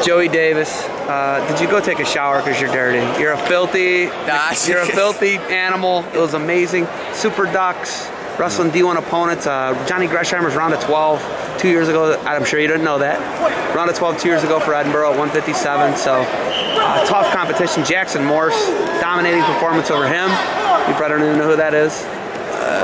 Joey Davis, did you go take a shower because you're dirty? You're a filthy animal. It was amazing. Super Ducks, wrestling D1 opponents. Johnny Gresheimer's round of 12 2 years ago. I'm sure you didn't know that. Round of 12 2 years ago for Edinburgh at 157. So tough competition. Jackson Morse, dominating performance over him. You probably don't even know who that is.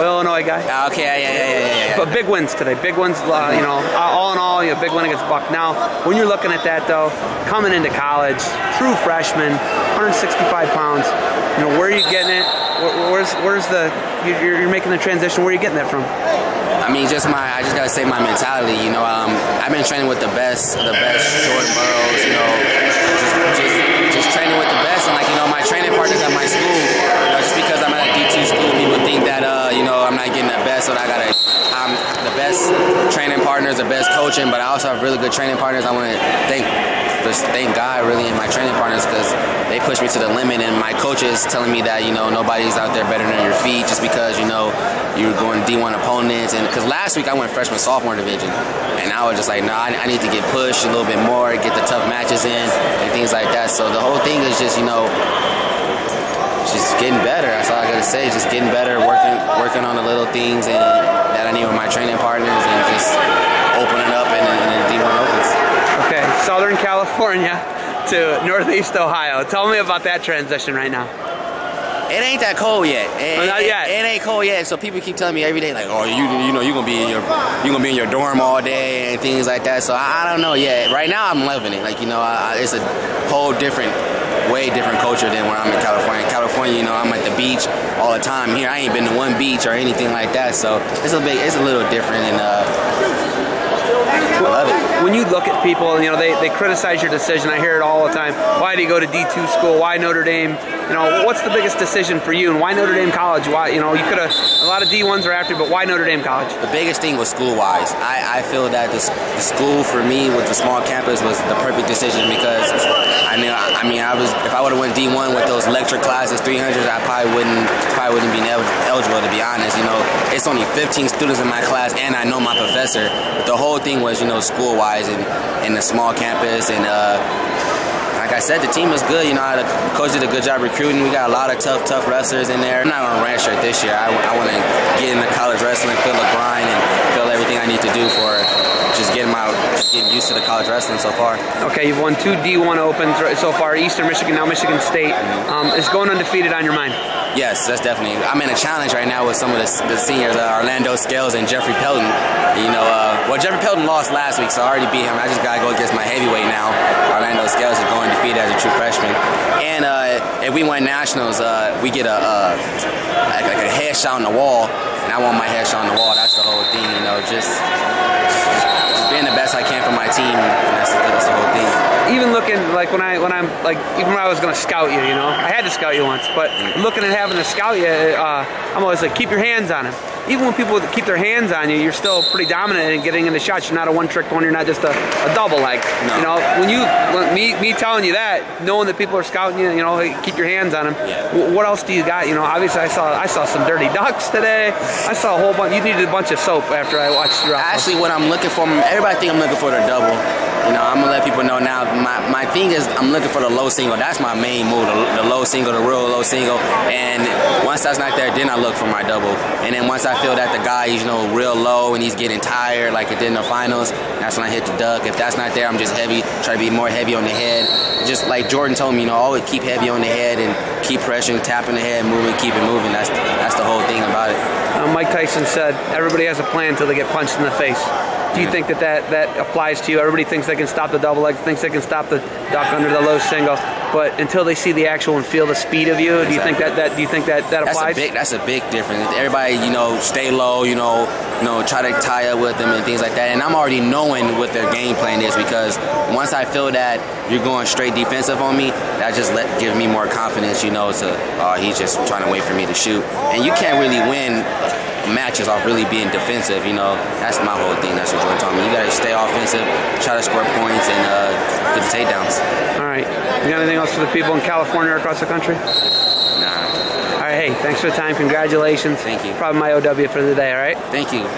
Illinois guy. Okay, yeah. But big wins today. Big wins, you know, all in all, big win against Buck. Now, when you're looking at that, though, coming into college, true freshman, 165 pounds, you know, where are you getting it? Where's the, you're making the transition, where are you getting that from? I mean, I just gotta say my mentality, you know, I've been training with the best Jordan Burroughs, you know, just training with the best, and like, you know, my training partners at my school, you know, just because I'm at a D2 school, people think that, you know, I'm not getting the best, so I'm the best training partners, the best coaching, but I also have really good training partners. I want to thank God really in my training partners, because they push me to the limit, and my coach is telling me that, you know, nobody's out there better than your feet, just because, you know, you're going D1 opponents. And because last week I went freshman sophomore division, and I was just like, nah, I need to get pushed a little bit more, get the tough matches in and things like that. So the whole thing is just, you know, just getting better. That's all I gotta say. Just getting better, working on the little things and that I need with my training partners, and just opening up and D1 opens. Okay, Southern California to Northeast Ohio. Tell me about that transition right now. It ain't that cold yet. Not yet. It ain't cold yet. So people keep telling me every day, like, oh, you know, you're gonna be in your dorm all day and things like that. So I don't know yet. Right now I'm loving it. Like, you know, it's a whole way different culture than where I'm in California. In California, you know, I'm at the beach all the time. Here, I ain't been to one beach or anything like that. So it's a little different, and I love it. When you look at people, you know, they criticize your decision. I hear it all the time. Why do you go to D2 school? Why Notre Dame? You know, what's the biggest decision for you? And why Notre Dame College? Why, you know, you could have, a lot of D1s are after, but why Notre Dame College? The biggest thing was school-wise. I feel that the school for me with the small campus was the perfect decision, because I mean, if I would have went D1 with those lecture classes, 300s, I probably wouldn't be eligible, to be honest. You know, it's only 15 students in my class, and I know my professor. But the whole thing was, you know, school-wise and the small campus, and like I said, the team is good. You know, the coach did a good job recruiting. We got a lot of tough wrestlers in there. I'm not on a ranch shirt this year. I want to get into college wrestling, feel the grind, and feel everything I need to do for just getting used to the college wrestling so far. Okay, you've won 2 D1 Opens so far, Eastern Michigan, now Michigan State. Is going undefeated on your mind? Yes, that's definitely. I'm in a challenge right now with some of the seniors, Orlando Scales and Jeffrey Pelton. You know, well, Jeffrey Pelton lost last week, so I already beat him. I just got to go against my heavyweight now. Orlando Scales is going defeated as a true freshman. And if we win nationals, we get a headshot on the wall, and I want my headshot on the wall. That's the whole thing, you know, just being the best I can for my team, and that's the whole thing. Even looking, like when I'm like, even when I was gonna scout you, you know, I had to scout you once, but looking at having to scout you, I'm always like, keep your hands on him. Even when people keep their hands on you, you're still pretty dominant in getting into shots. You're not a one-trick one. You're not just a double leg. No. You know, me telling you that, knowing that people are scouting you, you know, keep your hands on them. Yeah. What else do you got? You know, obviously I saw some dirty ducks today. I saw a whole bunch. You needed a bunch of soap after I watched your. Actually, what I'm looking for, everybody think I'm looking for the double. You know, I'm gonna let people know now. My thing is, I'm looking for the low single. That's my main move, the low single, the real low single. And once that's not there, then I look for my double. And then once I feel that the guy is, you know, real low and he's getting tired, like it did in the finals, that's when I hit the duck. If that's not there, I'm just heavy. Try to be more heavy on the head. Just like Jordan told me, you know, always keep heavy on the head and keep pressuring, tapping the head, moving, keep it moving. That's the whole thing about it. Mike Tyson said, everybody has a plan until they get punched in the face. Do you think that applies to you? Everybody thinks they can stop the double leg, thinks they can stop the duck under the low single, but until they see the actual and feel the speed of you, do you think that applies? That's a big difference. Everybody, you know, stay low, you know, try to tie up with them and things like that. And I'm already knowing what their game plan is, because once I feel that you're going straight defensive on me, that just gives me more confidence, you know, he's just trying to wait for me to shoot. And you can't really win matches off really being defensive, you know. That's my whole thing. That's what Jordan told me. You gotta stay offensive, try to score points, and get the takedowns. All right. You got anything else for the people in California or across the country? Nah. All right. Hey, thanks for the time. Congratulations. Thank you. Probably my OW for the day. All right. Thank you.